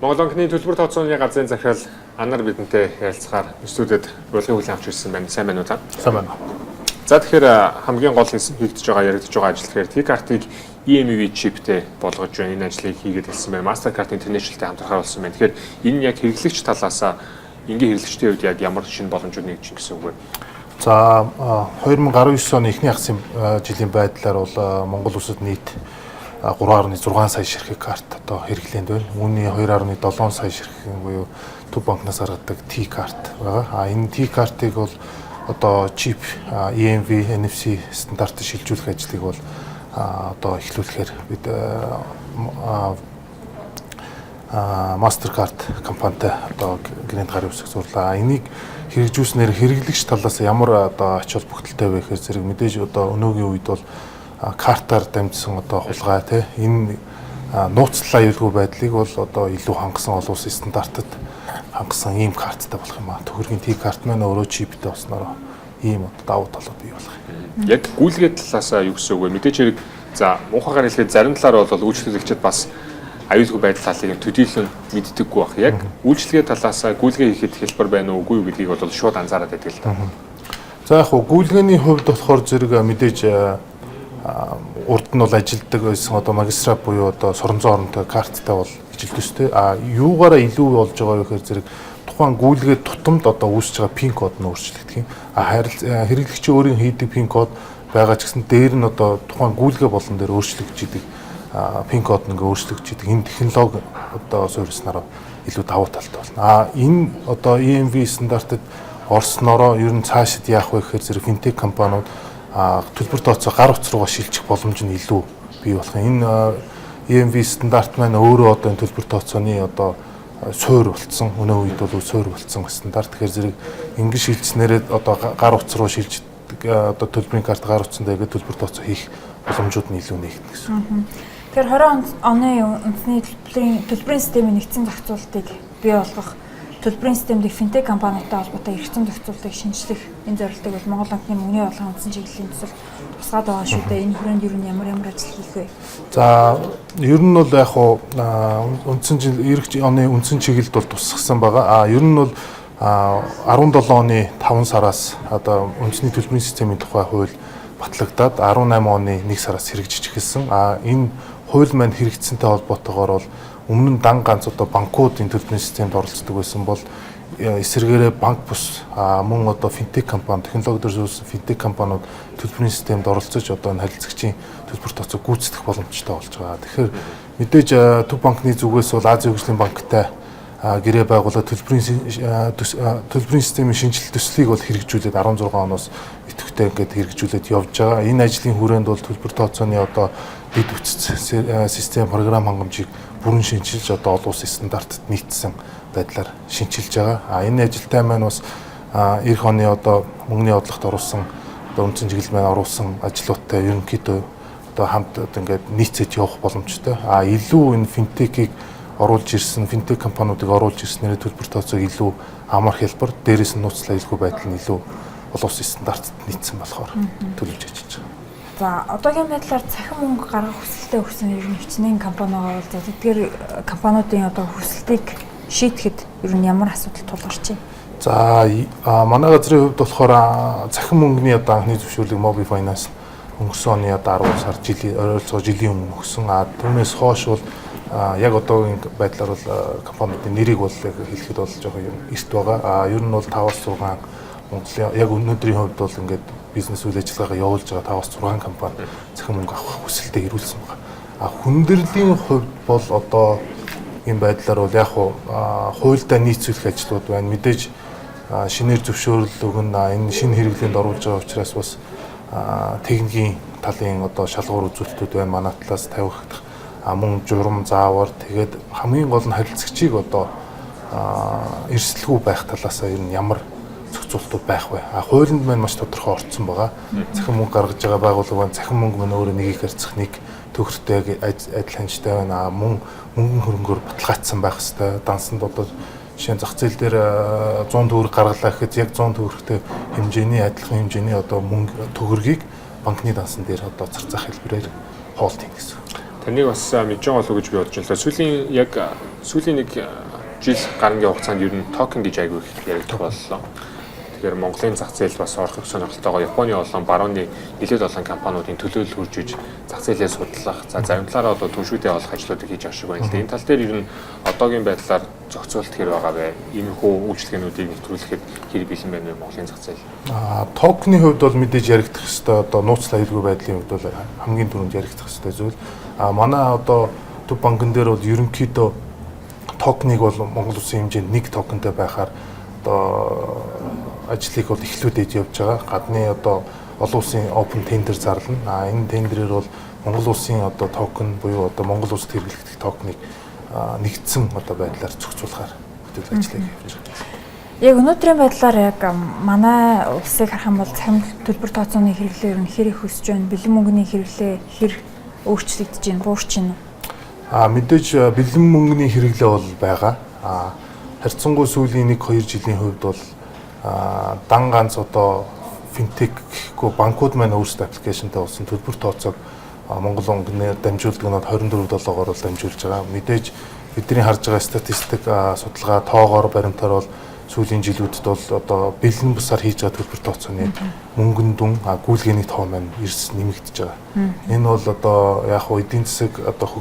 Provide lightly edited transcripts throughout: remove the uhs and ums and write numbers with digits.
Монгол банкны төлбөр тооцооны газрын захирал Анар бидэнтэй ярилцахаар студиуд урилгын хүлээн авч ирсэн байна. Сайн байна уу та? Сайн байна. За тэгэхээр хамгийн гол хийгдэж байгаа яригдж байгаа ажил гэхээр T-картыг EMV чиптэй болгож байна. Энэ ажлыг хийгээд хэлсэн байна. Mastercard International-тэй хамтрахаар болсон байна. Тэгэхээр энэ яг хэрэглэгч талаас энгийн хэрэглэгчдийн хувьд яг ямар шинэ боломжууд нэгж гэсэн үг вэ? За 2019 оны эхний хагас жилийн байдлаар бол Монгол улсад нийт 3.6 сая ширхэг карт одоо хэрэглээнд байна. Үүний 2.7 сая ширхэг буюу Төв банкнаас гаргадаг T-карт байгаа. Энэ T-картыг бол одоо чип EMV, NFC стандартыг шилжүүлэх ажлыг бол одоо эхлүүлэхээр бид Mastercard компанитай одоо гэрээнд гарын үсэг зурлаа. Энийг хэрэгжүүлснээр хэрэглэгч талаас ямар одоо ач холбогдолтой вэ гэхээр зэрэг мэдээж одоо өнөөгийн үед бол картаар дамжсан одоо хулгай тий энэ нууцлал аюулгүй байдлыг бол одоо илүү хангасан олон улсын стандартад хангасан ийм карттай болох юм аа. Төгрөгийн T-карт маань өөрөө чиптэй болсноор ийм одоо давуу талууд бий болох юм. Яг гүйлгээ талаас юу гэсэн үг вэ? Мэдээж хэрэг за муухайгаар хэлэхэд зарим талаар бол үйлчлэгчид бас аюулгүй байдал талыг төдийлөн мэддэггүй байх. Яг үйлчлэгээ талаас гүйлгээ хийхэд хэлбэр байна уу үгүй юу гэдгийг бол шууд анзаараад байдаг л да. За яг хөө гүйлгээний хувьд болохоор зэрэг мэдээж урд нь бол ажилддаг байсан одоо магистрат буюу одоо соронзон оронтой карттай бол ажилт төстэй. Юугаараа илүү болж байгаа вэ гэхээр зэрэг тухайн гүйлгээ тутамд одоо үүсэж байгаа пин код нь өөрчлөгдөх юм. Хэрэглэгчийн өөрийн хийдэг пин код байгаа ч гэсэн дээр нь одоо тухайн гүйлгээ болон дээр өөрчлөгдөж идэг пин код нь ингээ өөрчлөгдөж идэг. Энэ технологи одоо суурьснараа илүү давуу талтай болно. Энэ одоо EMV стандартад орсноороо ер нь цаашид яах вэ гэхээр зэрэг финтек компаниуд төлбөр тооцоо гар утас руугаа шилжих боломж нь илүү бий болох. Энэ EMV стандарт маань өөрөө одоо энэ төлбөр тооцооны одоо суур болцсон. Өнөө үед бол суур болцсон стандарт. Тэгэхээр зэрэг ингэ шилжснээрээ одоо гар утас руу шилждэг одоо төлбөрийн карт гар утсандаа ингээд төлбөр тооцоо хийх боломжууд нь илүү нэгдэх гэсэн. Тэгэхээр 20 оны үндэсний төлбөрийн системийн нэгдсэн зохицуултыг бий болгох төлбөрийн системийг финтек компаниудтай холбоотой эргэцэн зохицуултыг шинжлэх энэ зорилтыг бол Монгол банкны мөнгөний болгон үндсэн чиглэлийн төсөл тусгаад байгаа шүү дээ. Энэ хүрээнд ер нь ямар ажил хийх вэ? За ер нь бол яг хуу үндсэн оны үндсэн чиглэлд бол тусгасан байгаа. Ер нь бол 17 оны 5 сараас одоо үндэсний төлбөрийн системийн тухай хууль батлагдаад 18 оны 1 сараас хэрэгжиж эхэлсэн. Энэ хууль маань хэрэгжсэнтэй холбоотойгоор бол өмнө нь дан ганц одоо банкуд энэ төлбөрийн системд оролцдог байсан бол эсвэргээрээ банк бус мөн одоо финтек компани технологи дээр зөвлөсөн финтек компаниуд төлбөрийн системд оролцож одоо энэ харилцагчийн төлбөр тооцоог гүйцэтгэх боломжтой болж байгаа. Тэгэхээр мэдээж Төв банкны зүгээс бол Азийн хөгжлийн банктай гэрээ байгуулаад төлбөрийн системийн шинжилэлт төслийг бол хэрэгжүүлээд 16 оноос идэвхтэй ингээд хэрэгжүүлээд явж байгаа. Энэ ажлын хүрээнд бол төлбөр тооцооны одоо дэд үтц систем програм хангамжийг бүрэн шинжилж одоо олон улсын стандартад нийцсэн байдлаар шинжилж байгаа. Энэ ажилтай маань бас эх оны одоо мөнгөний бодлогот оруулсан одоо үндсэн чиглэл маань оруулсан ажлуудтай ерөнхийдөө одоо хамт ингээд нийцэж явах боломжтой. Илүү энэ финтекийг оруулж ирсэн финтек компаниудыг оруулж ирснээр төлбөр тооцоог илүү амар хэлбэр дээрээс нь нууцлал аюулгүй байдал нь илүү олон улсын стандартад нийцсэн болохоор төлөвлөж ажиллаж байгаа. За одоогийн байдлаар цахим мөнгө гаргах хүсэлтэй өгсөн ер нь хичнээн компанигаа бол тэдгээр компаниудын одоо хүсэлтийг шийдэхэд ер нь ямар асуудал тулгарч байна? За манай газрын хувьд болохоор цахим мөнгөний одоо анхны зөвшөөрлийг Mobi Finance өнгөрсөн оны одоо 10 сар жилийн өмнө өгсөн. Түүнээс хойш бол яг одоогийн байдлаар бол компаниудын нэрийг бол хэлэхэд бол жоохон эрт байгаа. Ер нь бол 5-6 Монголын яг өнөөдрийн хувьд бол ингээд бизнес үйл ажиллагаагаа явуулж байгаа 5-6 компани цахим мөнгө авах хүсэлтэд ирүүлсэн байна. Хүндрлийн хувьд бол одоо ийм байдлаар бол яг хуультай нийцүүлэх ажлууд байна. Мэдээж шинээр зөвшөөрөл өгнө. Энэ шинэ хэрэглээнд оруулж байгаа учраас бас техникийн талын одоо шалгуур үзүүлэлтүүд байна. Манай талаас тавих мөн журам заавар тэгээд хамгийн гол нь харилцагчийг одоо эрсдэлгүй байх талаас ер нь ямар зохицуултууд байх вэ? Хуулинд маань маш тодорхой орцсон байгаа. Цахим мөнгө гаргаж байгаа байгууллага маань цахим мөнгө маань өөрөө нэгийг харьцах нэг төгрөгтэй адил ханжтай байна. Мөнгөн хөрөнгөөр баталгаажсан байх хэвээр. Дансанд одоо жишээ нь зах зээл дээр 100 төгрөг гаргалаа гэхэд яг 100 төгрөгтэй хэмжээний адилхан хэмжээний одоо мөнгө төгрөгийг банкны дансан дээр одоо цар зах хэлбэрээр хоолт хийн гэсэн. Таныг бас мэдж байгаа болов уу гэж би бодож байна. Сүүлийн нэг жил гарангийн хугацаанд ер нь токен гэж айгүй их яригдах боллоо. Тэгэхээр Монголын зах зээл бас орохыг сонирхолтойгоо Японы болон барууны нэлээд олон компаниудын төлөөлөл хурж иж зах зээлээ судлах. За зарим талаараа бол түншүүдээ олох ажлуудыг хийж авах шиг байна л да. Энэ тал дээр ер нь одоогийн байдлаар зохицуулалт хэр байгаа вэ? Иймэрхүү үйлчлэгээнүүдийг нэвтрүүлэхэд хэр бэлэн байна вэ Монголын зах зээл? Токены хувьд бол мэдээж яригдах ёстой. Одоо нууц аюулгүй байдлын хувьд бол хамгийн түрүүнд яригдах ёстой зүйл. Манай одоо төв банкн дээр бол ерөнхийдөө токеныг бол Монгол улсын хэмжээнд нэг токентэй байхаар одоо ажлыг бол эхлүүлээд явж байгаа. Гадны одоо олон улсын open tender зарлана. Энэ тендерээр бол Монгол улсын одоо токен буюу одоо Монгол улсад хэрэглэгдэх токеныг нэгдсэн одоо байдлаар зохицуулахаар бүтээл ажлыг явуулж байгаа. Яг өнөөдрийн байдлаар яг манай улсыг харах юм бол цахим төлбөр тооцооны хэрэглээ ер нь хэр их өсөж байна? Бэлэн мөнгөний хэрэглээ хэр өөрчлөгдөж байна? Буурч байна уу? Мэдээж бэлэн мөнгөний хэрэглээ бол байгаа. Харьцангуй сүүлийн 1-2 жилийн хувьд бол дан ганц одоо финтек гэхгүй банкуд маань өөрсдөө аппликейшнтэй болсон төлбөр тооцоог Монгол онгоноор дамжуулдаг нь 24/7-оор бол дамжуулж байгаа. Мэдээж бидний харж байгаа статистик судалгаа тоогоор баримтаар бол сүүлийн жилүүдэд бол одоо бэлэн бусаар хийж байгаа төлбөр тооцооны мөнгөн дүн гүйлгээний тоо маань эрс нэмэгдэж байгаа. Энэ бол одоо яг хөө эдийн засаг одоо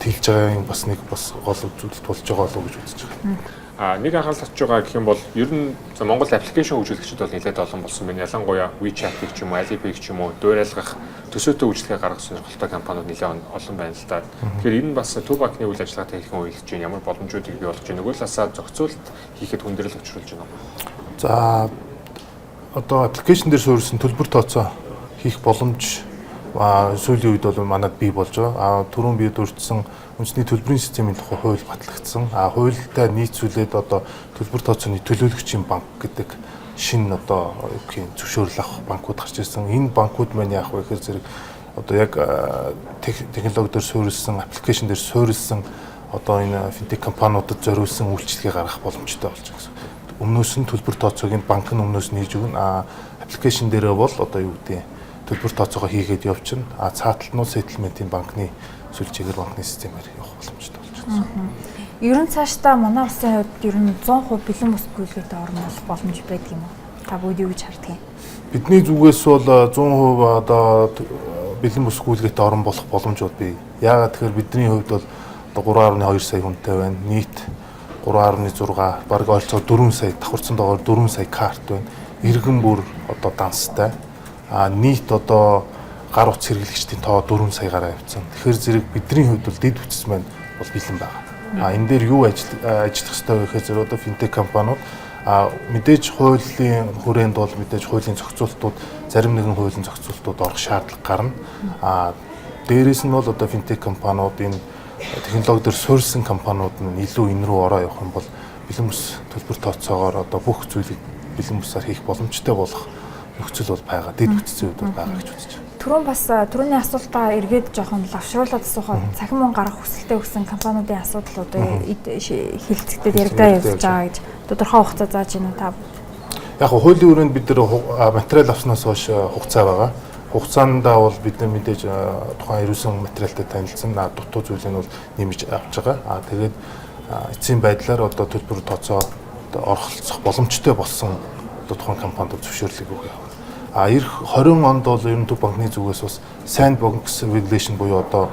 тэлж байгаагийн бас нэг гол үзүүлэлт болж байгаа болов уу гэж үзэж байгаа. Нэг анхаарал татж байгаа гэх юм бол ер нь Монгол аппликейшн хөгжүүлэгчид бол нэлээд олон болсон байна. Ялангуяа WeChat-ийг ч юм уу, Alipay-г ч юм уу дуурайлгах төсөөтэй үйлчлэгээ гаргах сонирхолтой компаниуд нэлээд олон байна л да. Тэгэхээр энэ бас төв банкны үйл ажиллагаатай хэлхэн уялдаж байна. Ямар боломжуудыг бий болгож байна. Нөгөө талаасаа зохицуулалт хийхэд хүндрэл учруулж байна. За одоо аппликейшн дээр суурилсан төлбөр тооцоо хийх боломж сүүлийн үед бол манад бий болж байгаа. Түрүүн би дурдсан үндэсний төлбөрийн системийн тухай хууль батлагдсан. Хуультай нийцүүлээд одоо төлбөр тооцооны төлөөлөгчийн банк гэдэг шинэ одоо зөвшөөрөл авах банкуд гарч ирсэн. Энэ банкуд маань яах вэ гэхээр зэрэг одоо яг технологи дээр суурилсан, аппликейшн дээр суурилсан одоо энэ финтек компаниудад зориулсан үйлчилгээ гаргах боломжтой болж байгаа гэсэн. Өмнөөс нь төлбөр тооцоог банк нь өмнөөс нь хийж өгнө. Аппликейшн дээрээ бол одоо юу гэдэг төлбөр тооцоогоо хийгээд явчихна. Цааталтнууд сэтэлментийн банкны сүлжээгээр банкны системээр явах боломжтой болж байна. Ер нь цаашдаа манай улсын хувьд ер нь 100% бэлэн бус гүйлгээтэй орнох боломж байдаг юм уу? Та бүгд юу гэж харддаг юм? Бидний зүгээс бол 100% одоо бэлэн бус гүйлгээтэй орн болох боломж бол бий. Яагаад тэгэхээр бидний хувьд бол 3.2 сая хүнтэй байна. Нийт 3.6 бараг ойролцоогоор 4 сая давхарцсан доогоор 4 сая карт байна. Иргэн бүр одоо данстай. Нийт одоо гар утас хэрэглэгчдийн тоо 4 саягаар авцсан. Тэгэхээр зэрэг бидний хувьд бол дэд бүтц маань бол бэлэн байгаа. Энэ дээр юу ажиллах ёстой вэ гэхээр зэрэг одоо финтек компаниуд мэдээж хуулийн хүрээнд бол мэдээж хуулийн зохицуултууд зарим нэгэн хуулийн зохицуултууд орох шаардлага гарна. Дээрээс нь бол одоо финтек компаниуд энэ технологи дээр суурилсан компаниуд нь илүү энэ рүү ороо явах юм бол бэлэн бус төлбөр тооцоогоор одоо бүх зүйлийг бэлэн бусаар хийх боломжтой болох нөхцөл бол байгаа. Дэд бүтцийн хувьд бол байгаа гэж үзэж байна. Түрүүний асуултаа эргээд жоохон лавшруулаад асуухад цахим мөнгө гаргах хүсэлтэй өгсөн компаниудын асуудлууд хилцэгдээд яригдаа явж байгаа гэж тодорхой хугацаа зааж байна уу та? Яг хуулийн өрөөнд бид нар материал авснаас хойш хугацаа байгаа. Хугацаандаа бол бид нар мэдээж тухайн ирүүлсэн материалтай танилцсан дутуу зүйлийг бол нэмж авч байгаа. Тэгээд эцсийн байдлаар одоо төлбөр тооцоо оролцох боломжтой болсон тухайн компаниуд зөвшөөрлөг өгье. Эх 20 онд бол ер нь төв банкны зүгээс бас sandbox regulation буюу одоо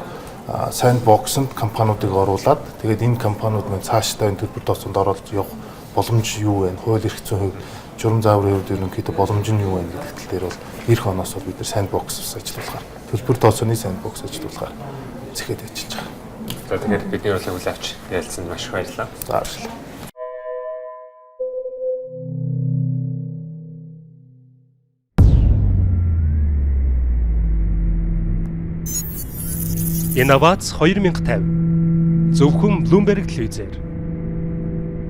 sandbox-д компаниудыг оруулад тэгээд энэ компаниуд маань цаашдаа энэ төлбөр тооцоонд оролцож явах боломж юу вэ? Хууль эрх зүйн хувьд, журам зааврын хувьд ерөнхийдөө боломж нь юу вэ гэдэг тал дээр бол эх оноос бол бид нар sandbox ажиллуулахаар төлбөр тооцооны sandbox ажиллуулахаар зэхэд ажиллаж байгаа. За тэгэхээр бидний урилгыг хүлээн авч ярилцсанд маш их баярлалаа. За баярлалаа. Инновац 2050 зөвхөн Bloomberg телевизээр